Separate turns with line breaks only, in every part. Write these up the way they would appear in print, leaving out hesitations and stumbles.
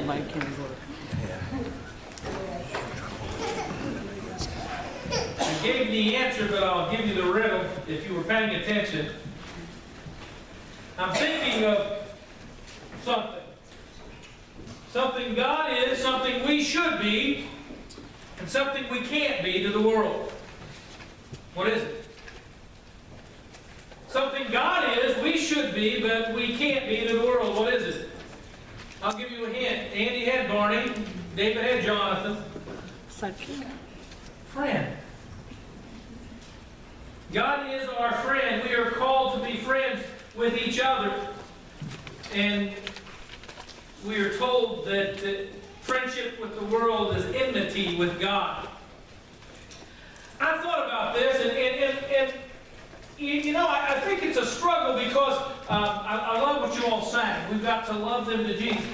mic can't work.
I gave the answer, but I'll give you the riddle if you were paying attention. I'm thinking of something. Something God is, something we should be, and something we can't be to the world. What is it? Something God is, we should be, but we can't be to the world. What is it? I'll give you a hint. Andy had Barney. David had Jonathan. Friend. God is our friend. We are called to be friends with each other. And we are told that friendship with the world is enmity with God. I thought about this, and you know, I think it's a struggle because I love what you all sang. We've got to love them to Jesus.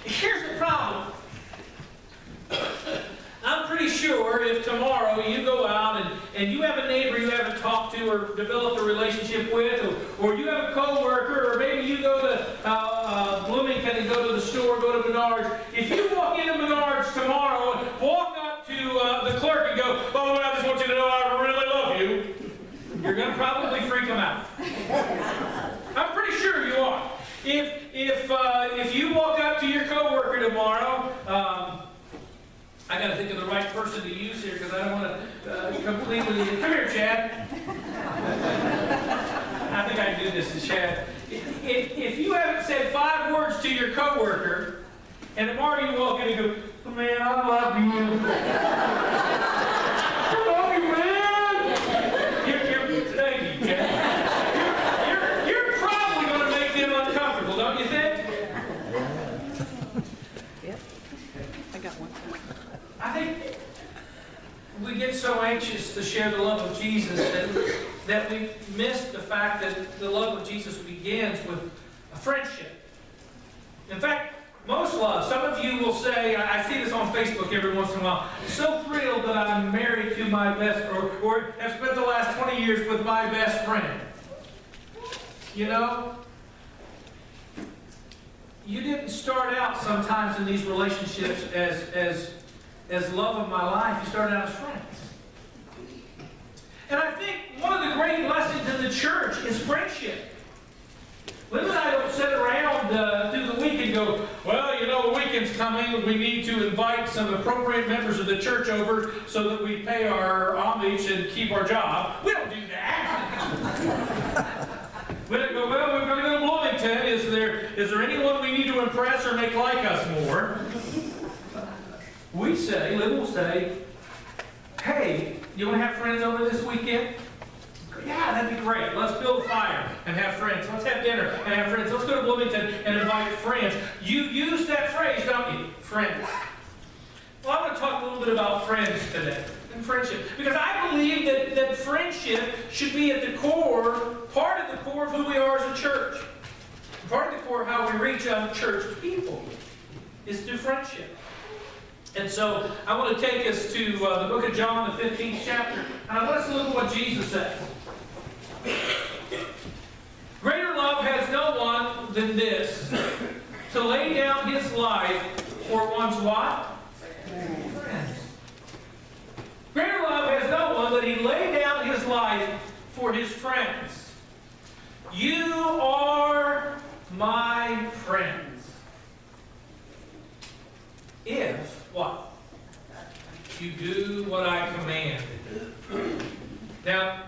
Here's the problem. I'm pretty sure if tomorrow you go out and you have a neighbor you haven't talked to or developed a relationship with, or you have a co-worker, or maybe you go to Bloomington and go to the store, go to Menards. If you walk into Menards tomorrow and walk up to the clerk and go, "By the way, I just want you to know I really love you," you're going to probably freak them out. I'm pretty sure you are. If you walk up to your co-worker tomorrow, I got to think of the right person to use here because I don't want to completely... Come here, Chad. I think I can do this to Chad. If you haven't said 5 words to your coworker, and tomorrow you walk in and go, "Oh, man, I love you." I love you, man. Thank you, Chad. You're probably going to make them uncomfortable, don't you think?
Yep. I got one.
I think we get so anxious to share the love of Jesus that we miss the fact that the love of Jesus begins with a friendship. In fact, most love, some of you will say, I see this on Facebook every once in a while, "So thrilled that I'm married to my best," or have spent the last 20 years with my best friend. You know, you didn't start out sometimes in these relationships as love of my life. You started out as friends. And I think one of the great lessons in the church is friendship. Lynn and I don't sit around through the week and go, "Well, you know, the weekend's coming. We need to invite some appropriate members of the church over so that we pay our homage and keep our job." We don't do that. We don't go, "Well, we're going to go to Bloomington. Is there anyone we need to impress or make like us more?" We say, Lynn will say, "Hey, you want to have friends over this weekend?" "Yeah, that'd be great. Let's build a fire and have friends. Let's have dinner and have friends. Let's go to Bloomington and invite friends." You use that phrase, don't you? Friends. Well, I want to talk a little bit about friends today and friendship. Because I believe that friendship should be at the core, part of the core of who we are as a church. Part of the core of how we reach out to church people is through friendship. And so I want to take us to the book of John, the 15th chapter. And I want us to look at what Jesus said. "Greater love has no one than this, to lay down his life for one's" what? Friends. "Greater love has no one that he lay down his life for his friends. You are my friends if" what? "You do what I command." Now,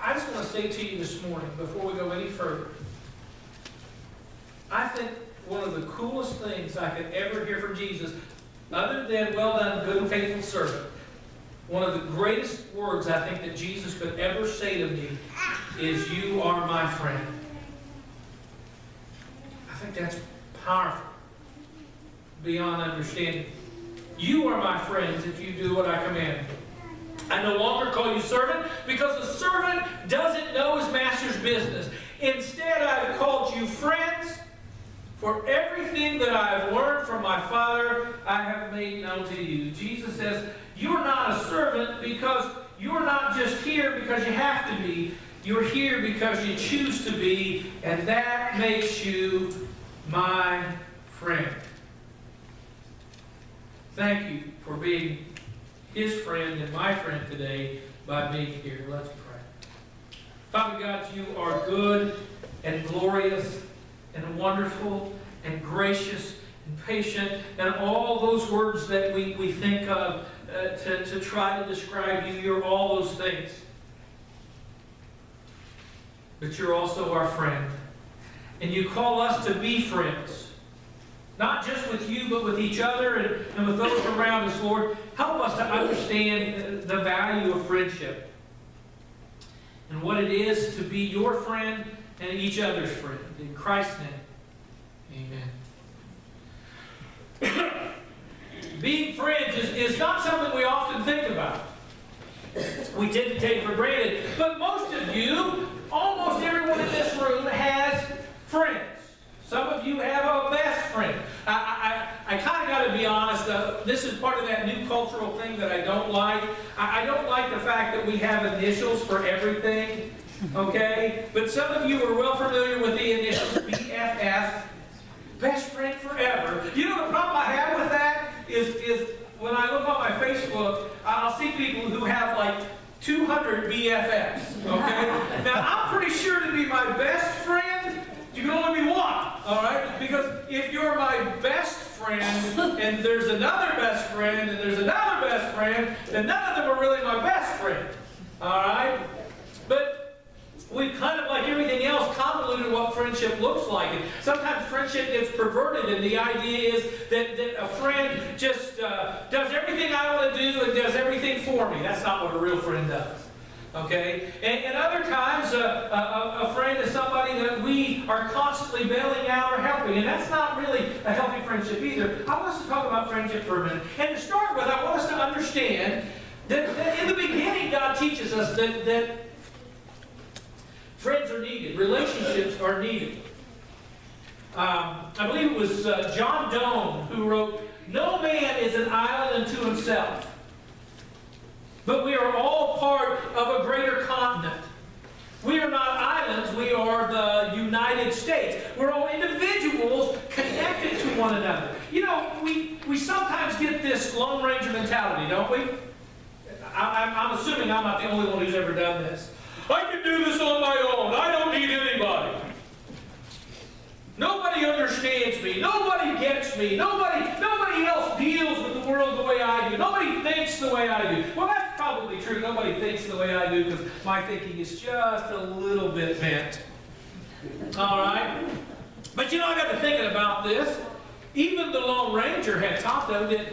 I just want to say to you this morning, before we go any further, I think one of the coolest things I could ever hear from Jesus, other than "Well done, good and faithful servant," one of the greatest words I think that Jesus could ever say to me is, "You are my friend." I think that's powerful beyond understanding. You are my friends if you do what I command. I no longer call you servant, because the servant doesn't know his master's business. Instead, I have called you friends, for everything that I have learned from my Father, I have made known to you. Jesus says, you're not a servant because you're not just here because you have to be. You're here because you choose to be, and that makes you my friend. Thank you for being his friend and my friend today by being here. Let's pray. Father God, you are good and glorious and wonderful and gracious and patient and all those words that we think of to try to describe you. You're all those things. But you're also our friend. And you call us to be friends. Not just with you, but with each other and with those around us, Lord. Help us to understand the value of friendship and what it is to be your friend and each other's friend. In Christ's name, amen. Being friends is not something we often think about. We tend to take it for granted. But most of you, almost everyone in this room, has friends. Some of you have a best friend. I kind of got to be honest. This is part of that new cultural thing that I don't like. I don't like the fact that we have initials for everything. Okay? But some of you are well familiar with the initials BFF. Best friend forever. You know the problem I have with that is when I look on my Facebook, I'll see people who have like 200 BFFs. Okay? Now I'm pretty sure to be my best friend, you can only be one, all right? Because if you're my best friend, and there's another best friend, and there's another best friend, then none of them are really my best friend, all right? But we've kind of, like everything else, convoluted what friendship looks like. And sometimes friendship gets perverted, and the idea is that a friend just does everything I want to do and does everything for me. That's not what a real friend does. Okay? And other times, a friend is somebody that we are constantly bailing out or helping. And that's not really a healthy friendship either. I want us to talk about friendship for a minute. And to start with, I want us to understand that in the beginning, God teaches us that friends are needed. Relationships are needed. I believe it was John Donne who wrote, "No man is an island unto himself, but we are all part of a greater continent." We are not islands, we are the United States. We're all individuals connected to one another. You know, we sometimes get this Lone Ranger mentality, don't we? I'm assuming I'm not the only one who's ever done this. I can do this on my own. I don't need anybody. Nobody understands me. Nobody gets me. Nobody else deals with the world the way I do. Nobody thinks the way I do. Well, that's probably true. Nobody thinks the way I do because my thinking is just a little bit bent. All right? But you know, I got to thinking about this. Even the Lone Ranger had Tonto, didn't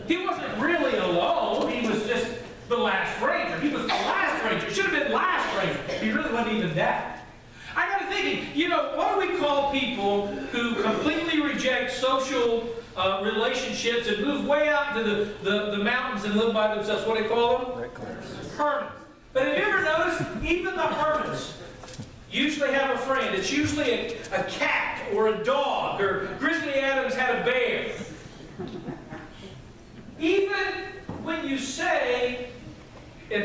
he? He wasn't really alone. He was just the last ranger. He was the last ranger. Should have been last ranger. He really wasn't even that. I got to thinking, you know, what do we call people who completely reject social relationships and move way out into the mountains and live by themselves? What do they call them? Hermits. But have you ever noticed, even the hermits usually have a friend. It's usually a cat or a dog, or Grizzly Adams had a bear. Even when you say, and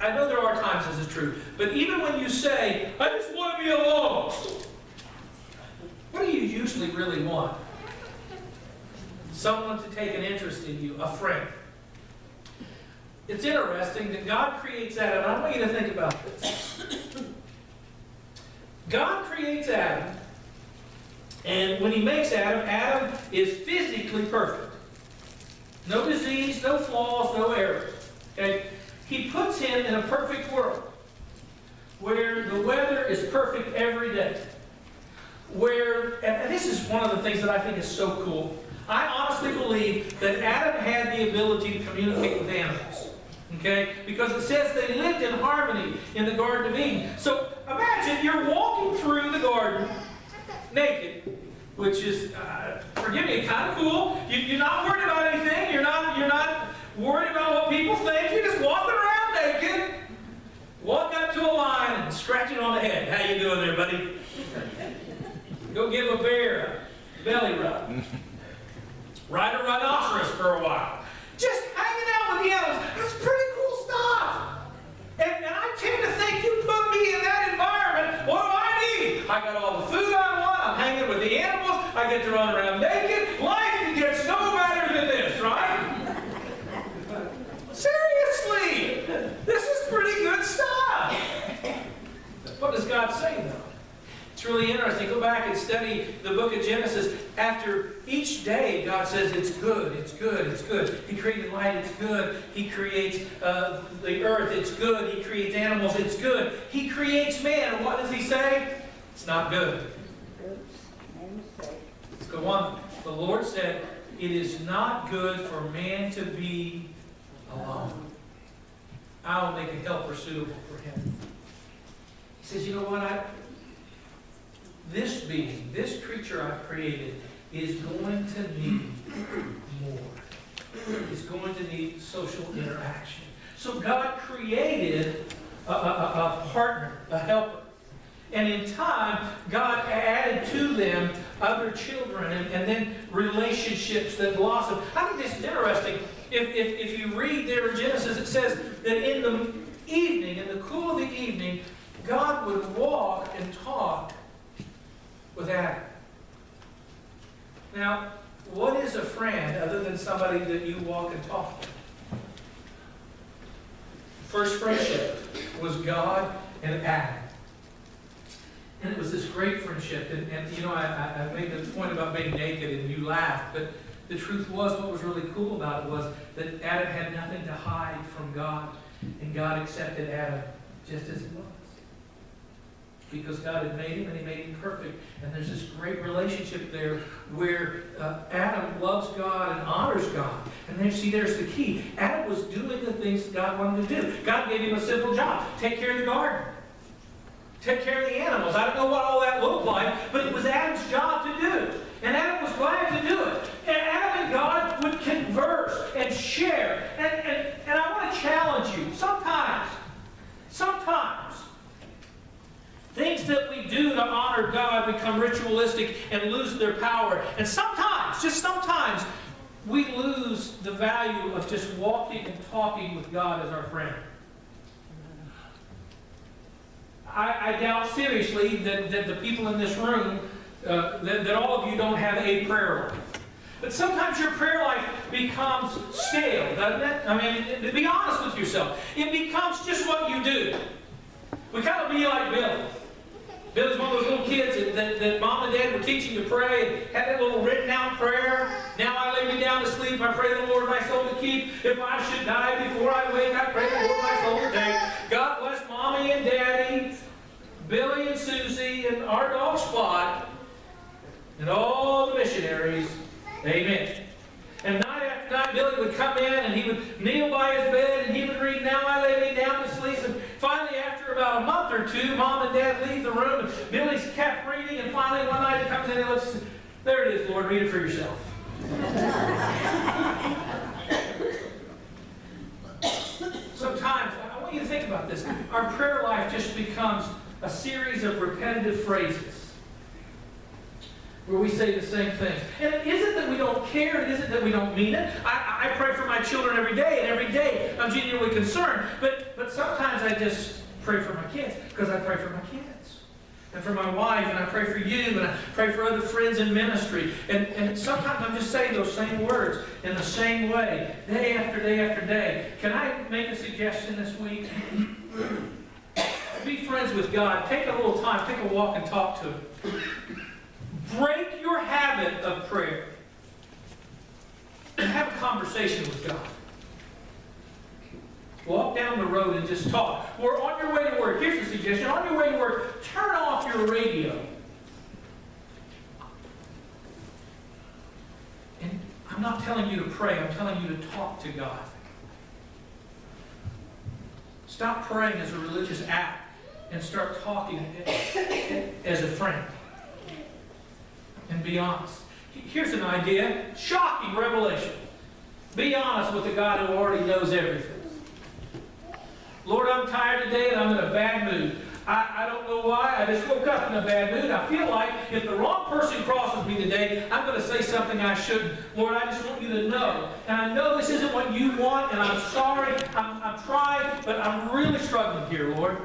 I know there are times this is true, but even when you say, I just want to be alone, what do you usually really want? Someone to take an interest in you, a friend. It's interesting that God creates Adam. I want you to think about this. God creates Adam, and when he makes Adam, Adam is physically perfect. No disease, no flaws, no errors. Okay? He puts him in a perfect world where the weather is perfect every day. And this is one of the things that I think is so cool. I honestly believe that Adam had the ability to communicate with animals. Okay? Because it says they lived in harmony in the Garden of Eden. So imagine you're walking through the garden naked, which is, forgive me, kind of cool. You're not worried about anything. You're not worried about what people think. You're just walking around naked. Walk up to a lion and scratch it on the head. How you doing there, buddy? Go give a bear a belly rub. Ride a rhinoceros for a while. Just hanging out with the animals. That's pretty cool stuff. And I tend to think you put me in that environment. What do I need? I got all the food I want. I'm hanging with the animals. I get to run around naked. Life gets no better than this, right? Seriously, this is pretty good stuff. What does God say, though? It's really interesting. Go back and study the book of Genesis. After each day, God says, it's good, it's good, it's good. He created light, it's good. He creates the earth, it's good. He creates animals, it's good. He creates man, and what does he say? It's not good. Let's go on. The Lord said, it is not good for man to be alone. I will make a helper suitable for him. He says, you know what? This being, this creature I've created, is going to need more. Is going to need social interaction. So God created a partner, a helper. And in time, God added to them other children and then relationships that blossom. I think this is interesting. If you read there in Genesis, it says that in the evening, in the cool of the evening, God would walk and talk with Adam. Now, what is a friend other than somebody that you walk and talk with? First friendship was God and Adam. And it was this great friendship. And you know, I made the point about being naked and you laughed, but the truth was, what was really cool about it was that Adam had nothing to hide from God. And God accepted Adam just as he was. Because God had made him and he made him perfect. And there's this great relationship there where Adam loves God and honors God. And then see, there's the key. Adam was doing the things that God wanted to do. God gave him a simple job. Take care of the garden. Take care of the animals. I don't know what all that looked like, but it was Adam's job to do. And Adam was glad to do it. And Adam and God would converse and share. And I want to challenge you. Sometimes, things that we do to honor God become ritualistic and lose their power. And sometimes, just sometimes, we lose the value of just walking and talking with God as our friend. I doubt seriously that the people in this room, that all of you don't have a prayer life. But sometimes your prayer life becomes stale, doesn't it? I mean, to be honest with yourself, it becomes just what you do. We kind of be like Billy. Billy's one of those little kids that mom and dad were teaching to pray and had that little written out prayer. Now I lay me down to sleep. I pray the Lord my soul to keep. If I should die before I wake, I pray the Lord my soul to take. God bless Mommy and Daddy, Billy and Susie, and our dog Spot, and all the missionaries. Amen. And night after night, Billy would come in and he would kneel by his bed and he would read, Now I lay me down to sleep. And finally, after about a month or two, Mom and Dad leave the room and Billy's kept reading. And finally, one night he comes in and looks, there it is, Lord, read it for yourself. Sometimes, I want you to think about this. Our prayer life just becomes a series of repetitive phrases where we say the same things. And it isn't that we don't care, it isn't that we don't mean it. I pray for my children every day, and every day I'm genuinely concerned. But sometimes I just pray for my kids, because I pray for my kids. And for my wife, and I pray for you, and I pray for other friends in ministry. And sometimes I'm just saying those same words in the same way, day after day after day. Can I make a suggestion this week? Be friends with God. Take a little time, take a walk and talk to Him. Break your habit of prayer. Have a conversation with God. Walk down the road and just talk. Or on your way to work, here's a suggestion. On your way to work, turn off your radio. And I'm not telling you to pray, I'm telling you to talk to God. Stop praying as a religious act and start talking as a friend. And be honest. Here's an idea. Shocking revelation. Be honest with the God who already knows everything. Lord, I'm tired today and I'm in a bad mood. I don't know why. I just woke up in a bad mood. I feel like if the wrong person crosses me today, I'm going to say something I shouldn't. Lord, I just want you to know. And I know this isn't what you want, and I'm sorry. I'm trying, but I'm really struggling here, Lord.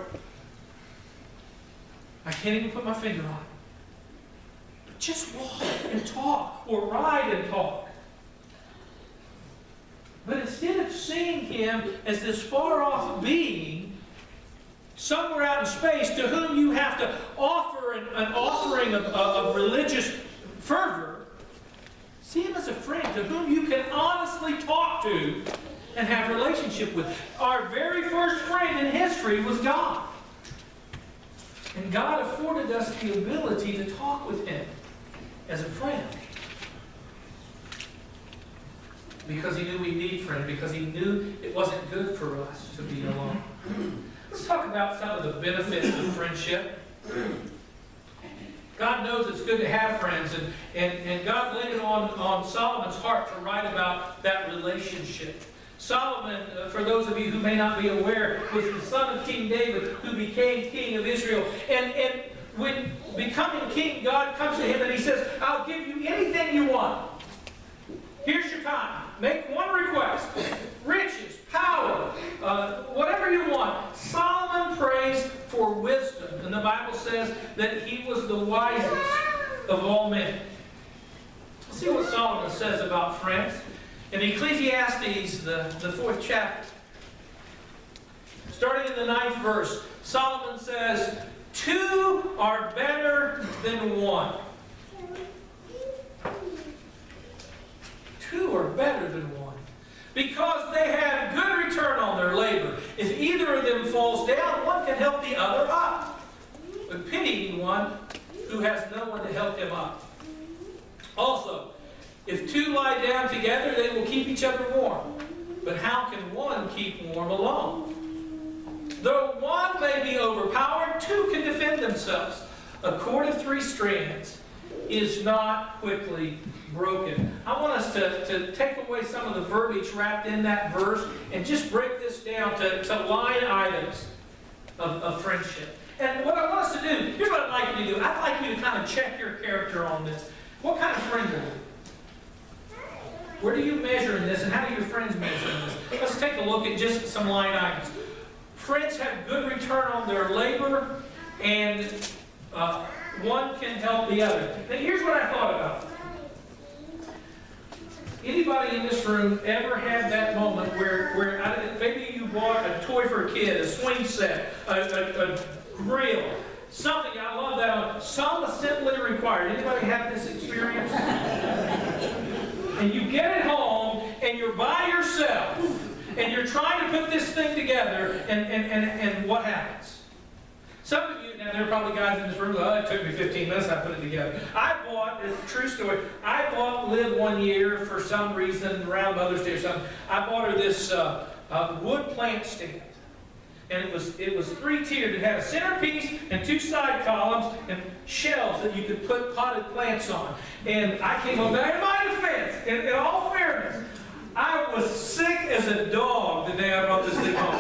I can't even put my finger on it. just walk and talk, or ride and talk. But instead of seeing him as this far-off being, somewhere out in space, to whom you have to offer an offering of religious fervor, see him as a friend to whom you can honestly talk to and have a relationship with. Our very first friend in history was God. And God afforded us the ability to talk with him as a friend. Because he knew we need friends, because he knew it wasn't good for us to be alone. Let's talk about some of the benefits of friendship. God knows it's good to have friends, and God laid it on Solomon's heart to write about that relationship. Solomon, for those of you who may not be aware, was the son of King David who became king of Israel. And when becoming king, God comes to him and he says, I'll give you anything you want. Here's your time. Make one request. Riches, power, whatever you want. Solomon prays for wisdom. And the Bible says that he was the wisest of all men. Let's see what Solomon says about friends. In Ecclesiastes, the 4th chapter, starting in the 9th verse, Solomon says, 2 are better than 1. 2 are better than 1. Because they have good return on their labor. If either of them falls down, one can help the other up. But pity anyone who has no one to help him up. Also, if 2 lie down together, they will keep each other warm. But how can one keep warm alone? Though one may be overpowered, 2 can defend themselves. A cord of 3 strands is not quickly broken. I want us to take away some of the verbiage wrapped in that verse and just break this down to line items of friendship. And what I want us to do, here's what I'd like you to do. I'd like you to kind of check your character on this. What kind of friend are you? Where do you measure in this, and how do your friends measure in this? Let's take a look at just some line items. Friends have good return on their labor, and one can help the other. Now, here's what I thought about. Anybody in this room ever had that moment where maybe you bought a toy for a kid, a swing set, a grill, something, I love that, some assembly required. Anybody have this experience? And you get it home, and you're by yourself, and you're trying to put this thing together, and what happens? Some of you, now there are probably guys in this room, oh, it took me 15 minutes, I put it together. I bought, it's a true story, I bought Liv one year for some reason, around Mother's Day or something, I bought her this wood plant stand. And it was 3-tiered. It had a centerpiece and 2 side columns and shelves that you could put potted plants on. And I came home, now in my defense, in all fairness, I was sick as a dog the day I brought this thing home.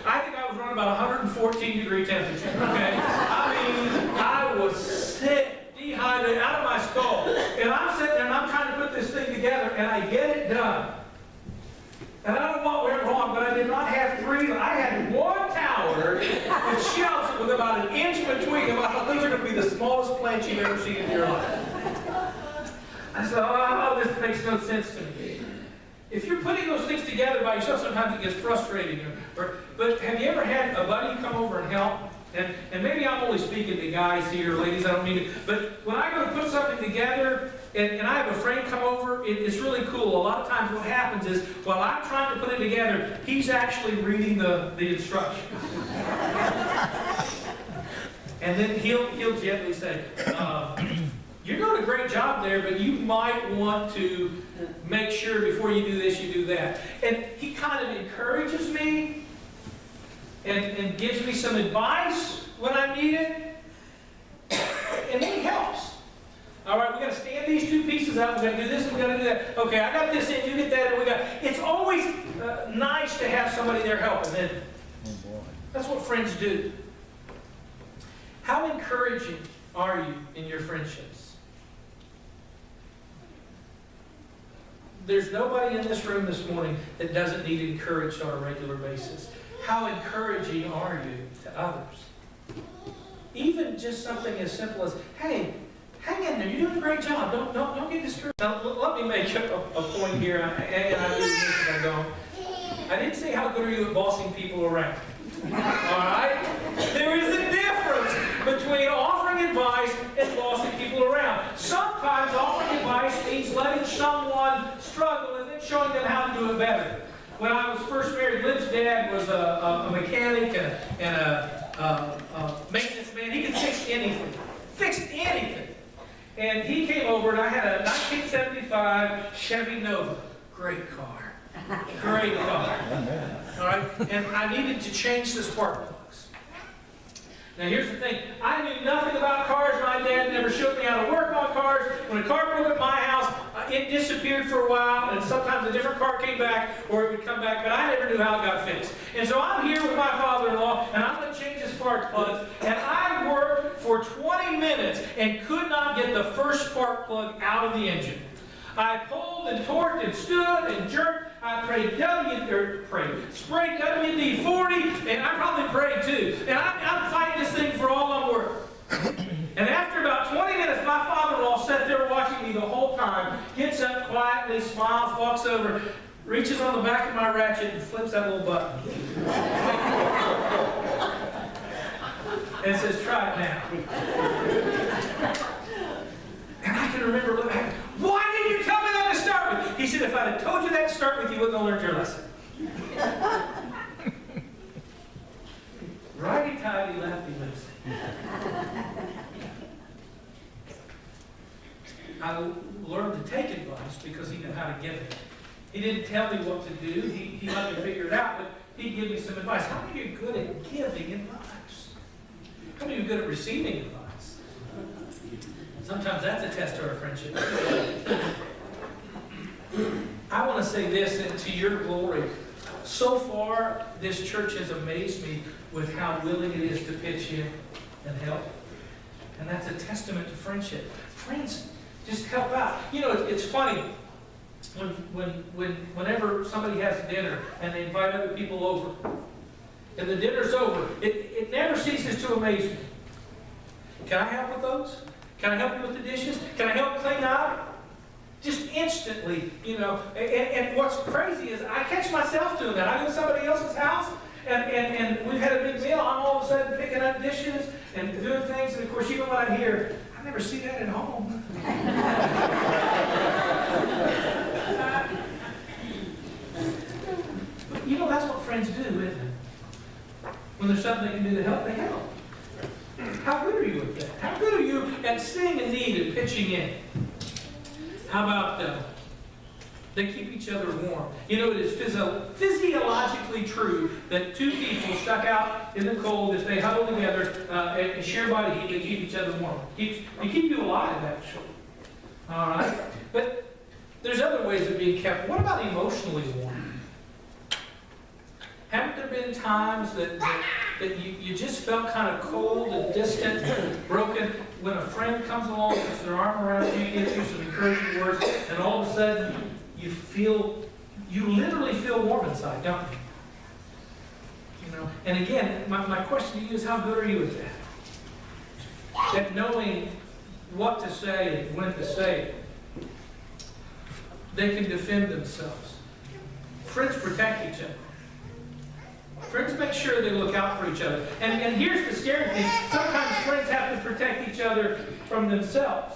I think I was running about 114-degree temperature, okay? I was sick, dehydrated, out of my skull. And I'm sitting there and I'm trying to put this thing together, and I get it done. And I don't know what went wrong, but I did not have 3. I had 1 tower with shelves with about 1 inch between them. I thought those are going to be the smallest plants you've ever seen in your life. I said, oh, this makes no sense to me. If you're putting those things together by yourself, sometimes it gets frustrating. But have you ever had a buddy come over and help? And maybe I'm only speaking to guys here, ladies, I don't mean to. But when I go to put something together, and I have a friend come over, it's really cool. A lot of times what happens is, while I'm trying to put it together, he's actually reading the instructions. And then he'll gently say, you're doing a great job there, but you might want to make sure before you do this, you do that. And he kind of encourages me and gives me some advice when I need it. And then he helps. All right, we got to stand these 2 pieces out. We got to do this and we got to do that. Okay, I got this in, you get that, and we got. It's always nice to have somebody there helping. And that's what friends do. How encouraging are you in your friendships? There's nobody in this room this morning that doesn't need encouraged on a regular basis. How encouraging are you to others? Even just something as simple as, hey, hang in there. You're doing a great job. Don't get discouraged. Now, let me make a point here, and I do this as I go. I didn't say how good are you at bossing people around. All right? There is a difference between offering advice and bossing people around. Sometimes offering advice means letting someone struggle and then showing them how to do it better. When I was first married, Liv's dad was a mechanic and a maintenance man. He could fix anything. Fix anything. And he came over, and I had a 1975 Chevy Nova. Great car. Great car. All right? And I needed to change the spark plugs. Now here's the thing. I knew nothing about cars. My dad never showed me how to work on cars. When a car broke at my house, it disappeared for a while, and sometimes a different car came back, or it would come back, but I never knew how it got fixed. And so I'm here with my father-in-law, and I'm going to change the spark plugs, and I worked for 20 minutes and could not get the first spark plug out of the engine. I pulled and torqued and stood and jerked. I sprayed WD-40, and I probably prayed too. And I'm fighting this thing for all I'm worth. And after about 20 minutes, my father-in-law sat there watching me the whole time, gets up quietly, smiles, walks over, reaches on the back of my ratchet and flips that little button. And says, try it now. And I can remember looking back, why didn't you tell me that to start with? He said, if I'd have told you that to start with, you wouldn't have learned your lesson. Righty-tighty, lefty-loosey. I learned to take advice because he knew how to give it. He didn't tell me what to do. He let me figure it out, but he'd give me some advice. How many of you are good at giving advice? How many of you are good at receiving advice? Sometimes that's a test of our friendship. I want to say this, and to your glory, so far this church has amazed me with how willing it is to pitch in and help. And that's a testament to friendship. Friends, just help out. You know, it's funny, whenever somebody has dinner and they invite other people over, and the dinner's over, it never ceases to amaze me. Can I help with those? Can I help you with the dishes? Can I help clean up? Just instantly, you know. And what's crazy is I catch myself doing that. I go to somebody else's house, and we've had a big meal. I'm all of a sudden picking up dishes and doing things. And of course, even when I'm here, I never see that at home. But you know, that's what friends do, isn't it? When there's something they can do to help, they help. How good are you at that? How good are you at seeing a need and pitching in? How about they keep each other warm? You know, it is physiologically true that two people stuck out in the cold, as they huddle together and share body heat, they keep each other warm. They keep you alive, actually. All right? But there's other ways of being kept. What about emotionally warm? Haven't there been times that you just felt kind of cold and distant, broken, when a friend comes along, puts their arm around you, gives you some encouraging words, and all of a sudden you literally feel warm inside, don't you? You know. And again, my question to you is, how good are you at that? At knowing what to say and when to say it. They can defend themselves. Friends protect each other. Friends make sure they look out for each other. And here's the scary thing. Sometimes friends have to protect each other from themselves.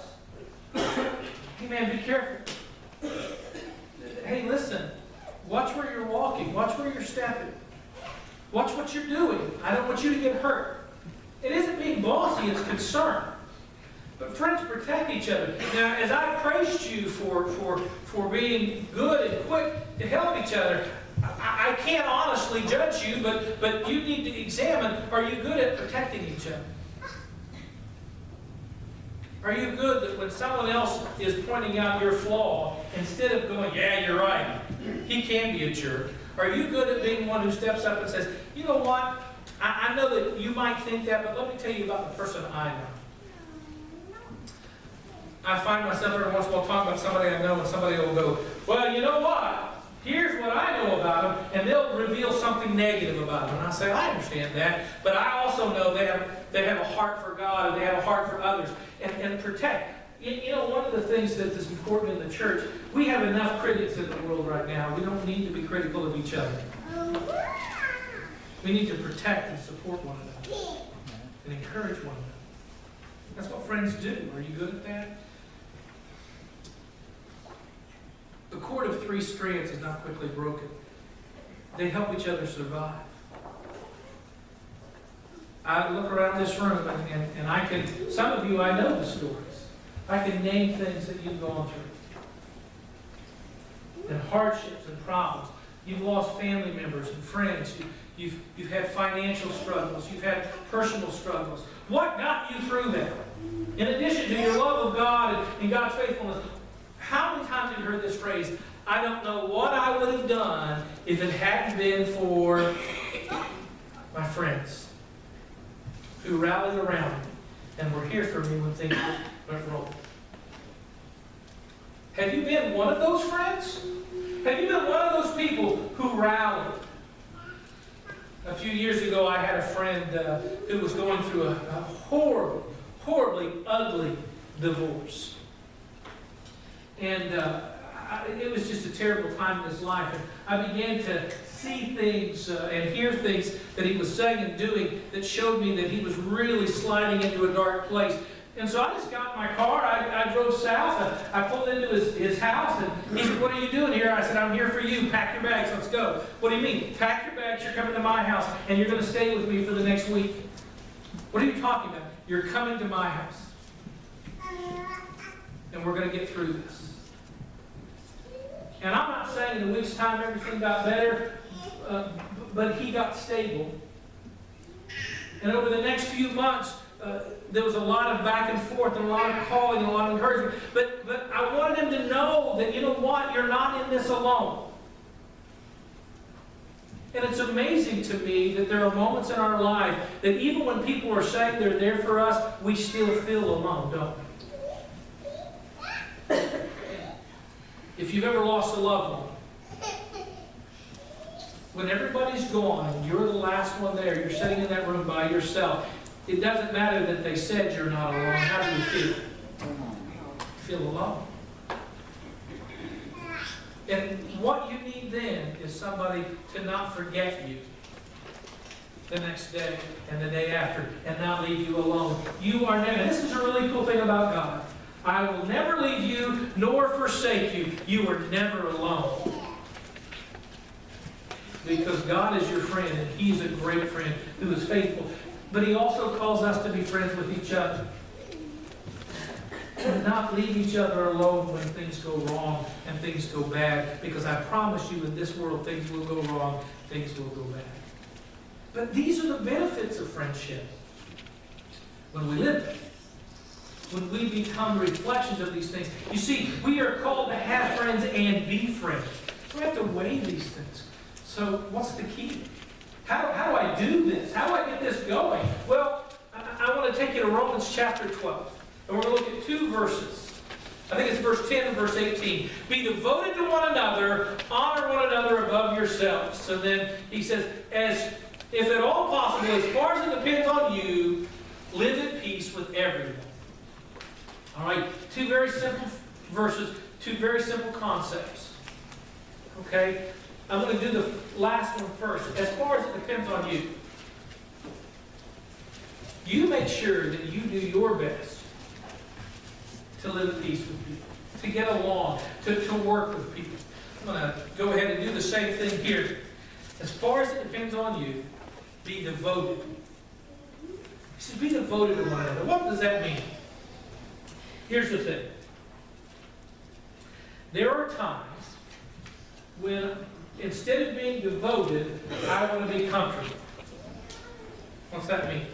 Hey man, be careful. Hey, listen. Watch where you're walking. Watch where you're stepping. Watch what you're doing. I don't want you to get hurt. It isn't being bossy, it's concern. But friends protect each other. Now, as I praised you for being good and quick to help each other, I can't honestly judge you, but you need to examine, are you good at protecting each other? Are you good that when someone else is pointing out your flaw, instead of going, yeah, you're right, he can be a jerk, are you good at being one who steps up and says, you know what, I know that you might think that, but let me tell you about the person I know. I find myself every once in a while talking about somebody I know, and somebody will go, well, you know what? Here's what I know about them, and they'll reveal something negative about them. And I say, I understand that, but I also know they have a heart for God, and they have a heart for others. And protect. You know, one of the things that is important in the church, we have enough critics in the world right now. We don't need to be critical of each other. We need to protect and support one another and encourage one another. That's what friends do. Are you good at that? The cord of three strands is not quickly broken. They help each other survive. I look around this room and I can, some of you, I know the stories. I can name things that you've gone through. And hardships and problems. You've lost family members and friends. You've had financial struggles. You've had personal struggles. What got you through that? In addition to your love of God and God's faithfulness, how many times have you heard this phrase, I don't know what I would have done if it hadn't been for my friends who rallied around me and were here for me when things went wrong. Have you been one of those friends? Have you been one of those people who rallied? A few years ago, I had a friend who was going through a horribly ugly divorce. And it was just a terrible time in his life. And I began to see things and hear things that he was saying and doing that showed me that he was really sliding into a dark place. And so I just got in my car, I drove south, I pulled into his house, and he said, what are you doing here? I said, I'm here for you, pack your bags, let's go. What do you mean? Pack your bags, you're coming to my house, and you're going to stay with me for the next week. What are you talking about? You're coming to my house. And we're going to get through this. And I'm not saying in a week's time everything got better, but he got stable. And over the next few months, there was a lot of back and forth and a lot of calling and a lot of encouragement. But I wanted him to know that, you know what, you're not in this alone. And it's amazing to me that there are moments in our life that even when people are saying they're there for us, we still feel alone, don't we? If you've ever lost a loved one, when everybody's gone and you're the last one there, you're sitting in that room by yourself, it doesn't matter that they said you're not alone. How do you feel? You feel alone. And what you need then is somebody to not forget you the next day and the day after and not leave you alone. You are never, and this is a really cool thing about God. I will never leave you nor forsake you. You are never alone. Because God is your friend and He's a great friend who is faithful. But He also calls us to be friends with each other. And not leave each other alone when things go wrong and things go bad. Because I promise you, in this world, things will go wrong, things will go bad. But these are the benefits of friendship. When we live it, when we become reflections of these things. You see, we are called to have friends and be friends. So we have to weigh these things. So what's the key? How do I do this? How do I get this going? Well, I want to take you to Romans chapter 12. And we're going to look at two verses. I think it's verse 10 and verse 18. Be devoted to one another, honor one another above yourselves. So then he says, as if at all possible, as far as it depends on you, live at peace with everyone. All right, two very simple verses, two very simple concepts. Okay? I'm going to do the last one first. As far as it depends on you, you make sure that you do your best to live at peace with people, to get along, to work with people. I'm going to go ahead and do the same thing here. As far as it depends on you, be devoted. He said, be devoted to one another. What does that mean? Here's the thing. There are times when instead of being devoted, I want to be comfortable. What's that mean?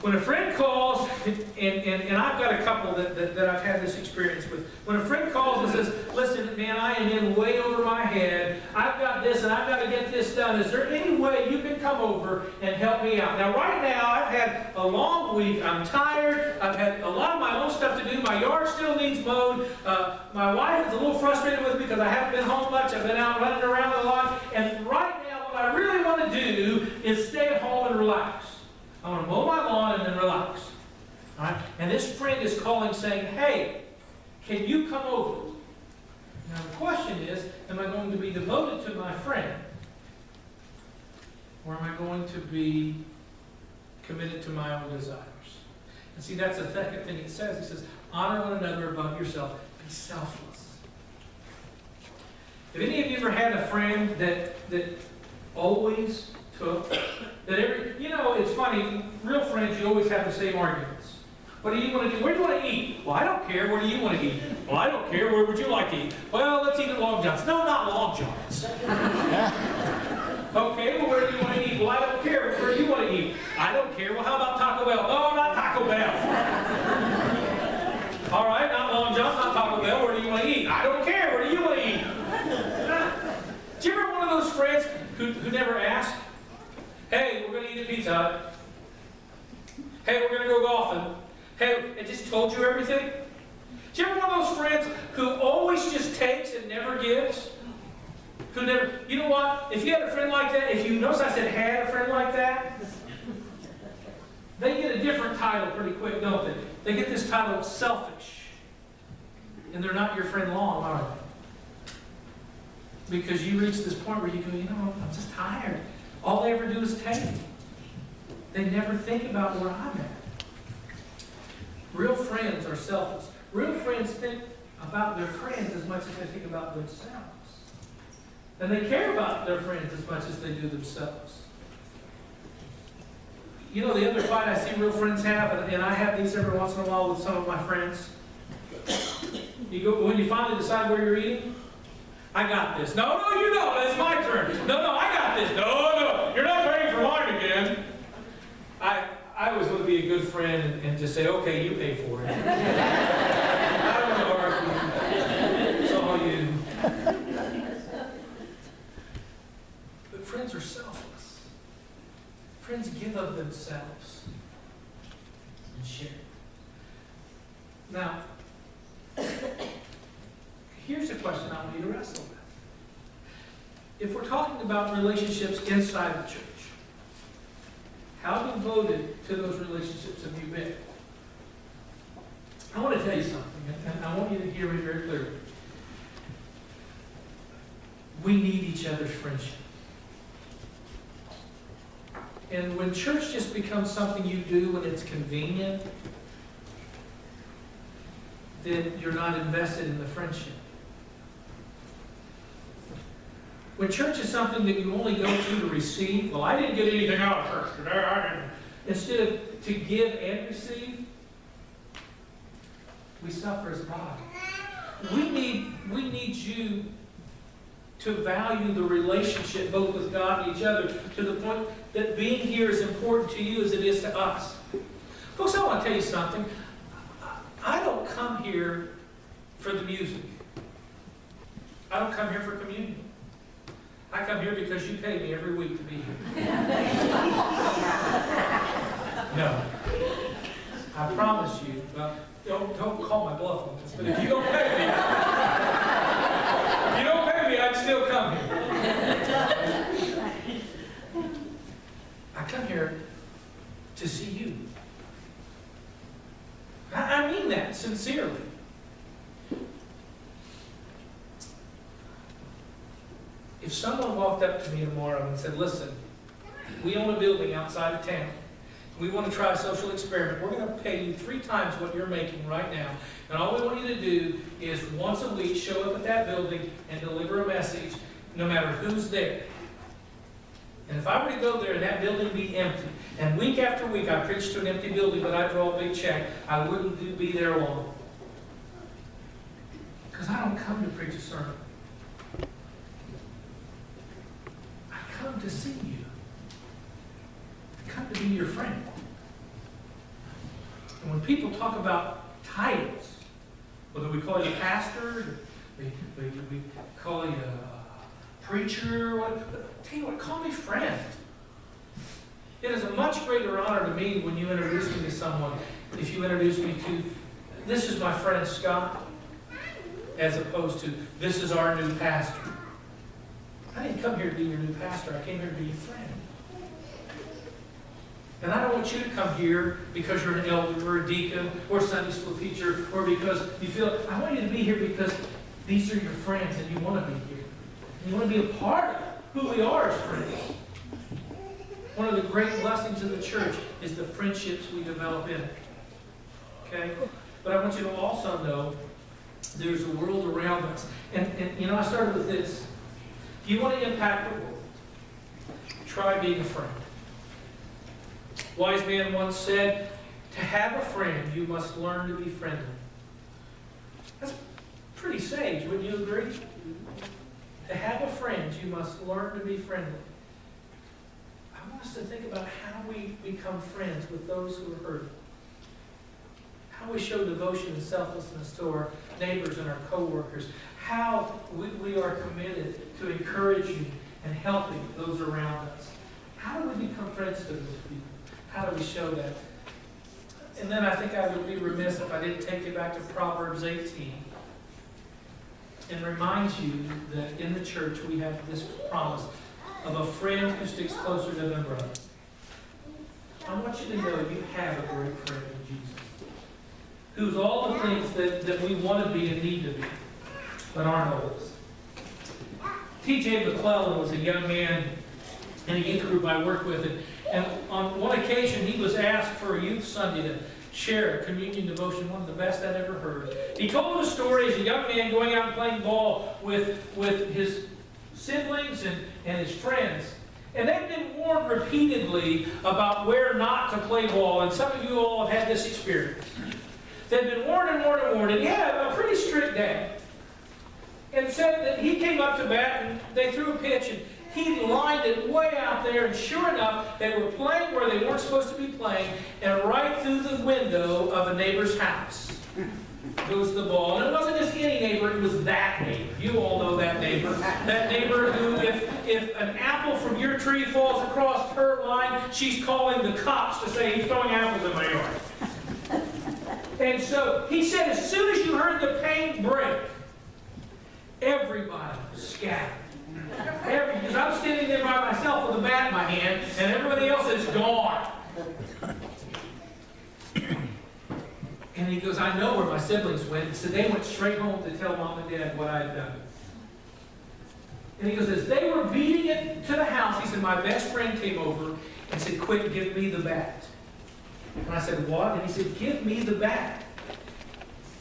When a friend calls, and I've got a couple that I've had this experience with. When a friend calls and says, listen, man, I am in way over my head. I've got this and I've got to get this done. Is there any way you can come over and help me out? Now, right now, I've had a long week. I'm tired. I've had a lot of my own stuff to do. My yard still needs mowed. My wife is a little frustrated with me because I haven't been home much. I've been out running around a lot. And right now, what I really want to do is stay at home and relax. I want to mow my lawn and then relax. All right? And this friend is calling saying, hey, can you come over? Now the question is, am I going to be devoted to my friend? Or am I going to be committed to my own desires? And see, that's the second thing it says. It says, honor one another above yourself. Be selfless. Have any of you ever had a friend that always took, it's funny, real friends, you always have the same arguments. What do you want to do? Where do you want to eat? Well, I don't care. Where do you want to eat? Well, I don't care. Where would you like to eat? Well, let's eat at Long John's. No, not Long John's. Okay, well, where do you want to eat? Well, I don't care. Where do you want to eat? I don't care. Well, how about Taco Bell? No, not Taco Bell. All right, not Long John's, not Taco Bell. Where do you want to eat? I don't care. Where do you want to eat? Do you ever have one of those friends who never ask? Hey, we're going to eat at Pizza Hut. Hey, we're going to go golfing. Hey, it just told you everything? Do you ever one of those friends who always just takes and never gives? Who never, you know what? If you had a friend like that, if you notice I said had a friend like that, they get a different title pretty quick, don't they? They get this title of selfish. And they're not your friend long, are they? Because you reach this point where you go, I'm just tired. All they ever do is take. They never think about where I'm at. Real friends are selfless. Real friends think about their friends as much as they think about themselves. And they care about their friends as much as they do themselves. The other fight I see real friends have, and I have these every once in a while with some of my friends. When you finally decide where you're eating, I got this. No, you don't. It's my turn. No, I got this. No, you're not paying for mine again. I always want to be a good friend and just say, okay, you pay for it. I don't want to argue. It's all you. But friends are selfless. Friends give of themselves and share. Now, here's a question I want you to wrestle with. If we're talking about relationships inside the church, how devoted to those relationships have you been? I want to tell you something, and I want you to hear me very clearly. We need each other's friendship. And when church just becomes something you do when it's convenient, then you're not invested in the friendship. When church is something that you only go to receive, well, I didn't get anything out of church today, I didn't. Instead of to give and receive, we suffer as a body. We need you to value the relationship both with God and each other to the point that being here is important to you as it is to us. Folks, I want to tell you something. I don't come here for the music. I don't come here for communion. I come here because you pay me every week to be here. No. I promise you. Well, don't call my bluff on this, but if you don't pay me, I'd still come here. I come here to see you. I mean that sincerely. If someone walked up to me tomorrow and said, listen, we own a building outside of town. We want to try a social experiment. We're going to pay you 3 times what you're making right now. And all we want you to do is once a week show up at that building and deliver a message no matter who's there. And if I were to go there and that building be empty, and week after week I preach to an empty building but I draw a big check, I wouldn't be there long. Because I don't come to preach a sermon. I come to see you. I come to be your friend. And when people talk about titles, whether we call you pastor, we call you a preacher, tell you what, call me friend. It is a much greater honor to me when you introduce me to someone, if you introduce me to, this is my friend Scott, as opposed to, this is our new pastor. I didn't come here to be your new pastor, I came here to be your friend. And I don't want you to come here because you're an elder or a deacon or a Sunday school teacher or because you feel, I want you to be here because these are your friends and you want to be here. You want to be a part of who we are as friends. One of the great blessings of the church is the friendships we develop in it. Okay? But I want you to also know there's a world around us. And I started with this. If you want to impact the world, try being a friend. Wise man once said, to have a friend, you must learn to be friendly. That's pretty sage, wouldn't you agree? To have a friend, you must learn to be friendly. I want us to think about how we become friends with those who are hurting. How we show devotion and selflessness to our neighbors and our co-workers. How we are committed to encouraging and helping those around us. How do we become friends to those people? How do we show that? And then I think I would be remiss if I didn't take you back to Proverbs 18 and remind you that in the church we have this promise of a friend who sticks closer than a brother. I want you to know you have a great friend in Jesus, who's all the things that we want to be and need to be, but aren't always. T.J. McClellan was a young man in a youth group I worked with, and on one occasion he was asked for a youth Sunday to share a communion devotion, one of the best I'd ever heard. He told us a story as a young man going out and playing ball with his siblings and his friends. And they've been warned repeatedly about where not to play ball, and some of you all have had this experience. They've been warned and warned and warned, and he had a pretty strict dad. And said that he came up to bat and they threw a pitch and he lined it way out there, and sure enough, they were playing where they weren't supposed to be playing, and right through the window of a neighbor's house goes the ball. And it wasn't just any neighbor, it was that neighbor. You all know that neighbor. That neighbor who, if an apple from your tree falls across her line, she's calling the cops to say, he's throwing apples in my yard. And so, he said, as soon as you heard the paint break, everybody scattered. Because I'm standing there by myself with a bat in my hand, and everybody else is gone. And he goes, I know where my siblings went. He said, they went straight home to tell Mom and Dad what I had done. And he goes, as they were beating it to the house, he said, my best friend came over and said, quick, give me the bat. And I said, what? And he said, give me the bat.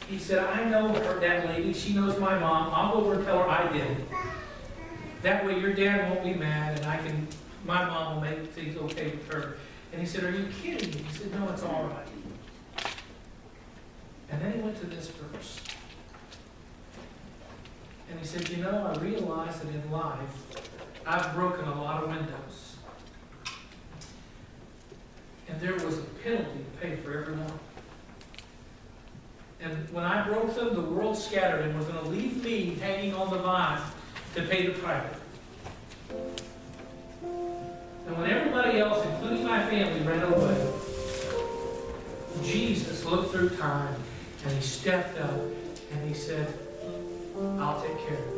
He said, I know her, that lady. She knows my mom. I'll go over and tell her I did it. That way your dad won't be mad, and my mom will make things okay with her. And he said, are you kidding me? He said, no, it's all right. And then he went to this verse. And he said, you know, I realize that in life, I've broken a lot of windows. And there was a penalty to pay for every one. And when I broke them, the world scattered and was going to leave me hanging on the vine to pay the price. And when everybody else, including my family, ran away, Jesus looked through time and he stepped up and he said, I'll take care of it.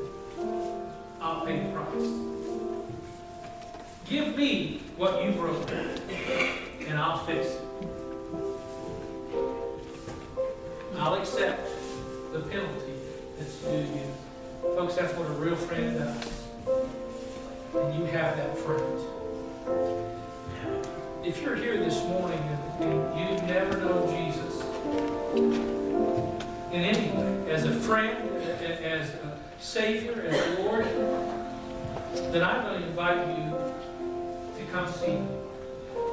I'll pay the price. Give me what you broke and I'll fix it. I'll accept the penalty that's due you. Folks, that's what a real friend does. And you have that friend. If you're here this morning and you've never known Jesus in any way, as a friend, as a Savior, as a Lord, then I'm going to invite you to come see me.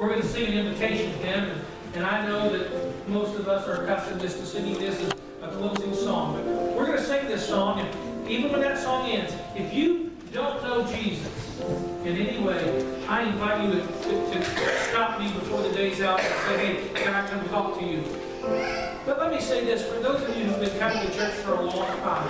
We're going to sing an invitation hymn, and I know that most of us are accustomed just to singing this as a closing song, but we're going to sing this song, and even when that song ends, if you don't know Jesus in any way, I invite you to stop me before the day's out and say, hey, can I come talk to you? But let me say this, for those of you who've been coming to church for a long time,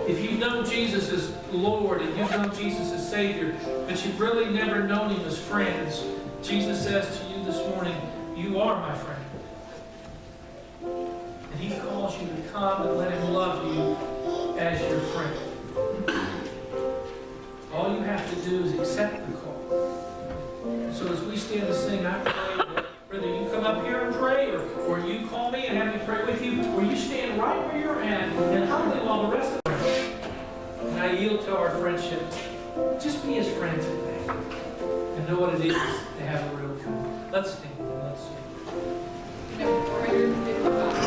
if you've known Jesus as Lord and you've known Jesus as Savior, but you've really never known Him as friends, Jesus says to you this morning, you are my friend. And He calls you to come and let Him love you as your friend. All you have to do is accept the call. And so as we stand to sing, I pray that whether you come up here and pray, or you call me and have me pray with you, or you stand right where you're at and humbly while the rest of us. And I yield to our friendship. Just be his friend today. And know what it is to have a real friend. Let's stand and let's sing.
Number 455.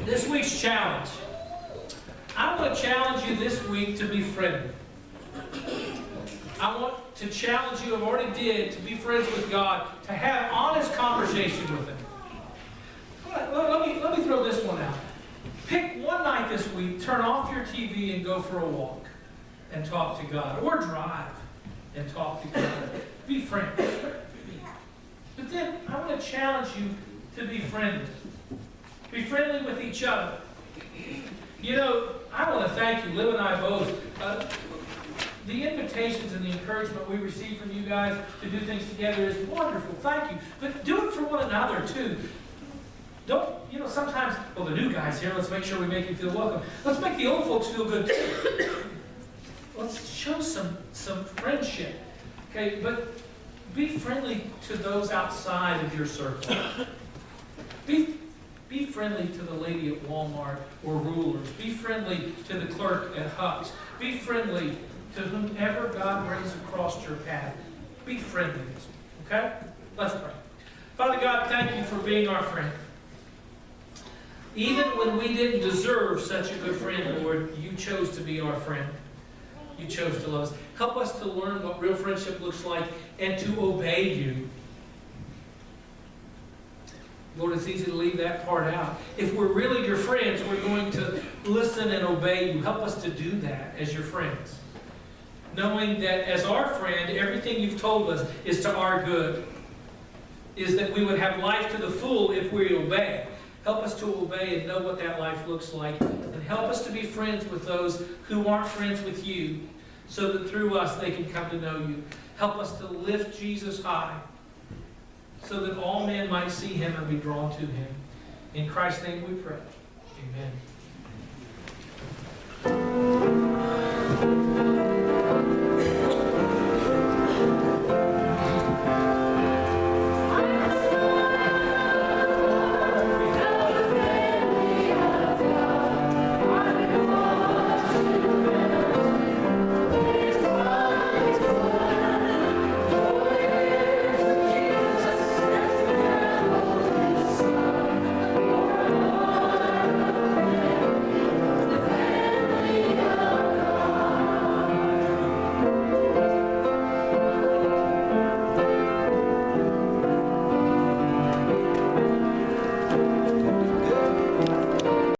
This week's challenge. I want to challenge you this week to be friendly. I want to challenge you, I've already did, to be friends with God, to have honest conversation with Him. Let me throw this one out. Pick one night this week, turn off your TV and go for a walk and talk to God. Or drive and talk to God. Be friendly. But then I want to challenge you to be friendly. Be friendly with each other. You know, I want to thank you, Liv and I both. The invitations and the encouragement we receive from you guys to do things together is wonderful. Thank you. But do it for one another, too. Don't, you know, sometimes, well, the new guy's here. Let's make sure we make you feel welcome. Let's make the old folks feel good, too. Let's show some friendship. Okay, but be friendly to those outside of your circle. Be friendly to the lady at Walmart or Rulers. Be friendly to the clerk at Huck's. Be friendly to whomever God brings across your path. Be friendly. Okay? Let's pray. Father God, thank you for being our friend. Even when we didn't deserve such a good friend, Lord, you chose to be our friend. You chose to love us. Help us to learn what real friendship looks like and to obey you. Lord, it's easy to leave that part out. If we're really your friends, we're going to listen and obey you. Help us to do that as your friends. Knowing that as our friend, everything you've told us is to our good. Is that we would have life to the full if we obey. Help us to obey and know what that life looks like. And help us to be friends with those who aren't friends with you, so that through us they can come to know you. Help us to lift Jesus high, so that all men might see him and be drawn to him. In Christ's name we pray. Amen.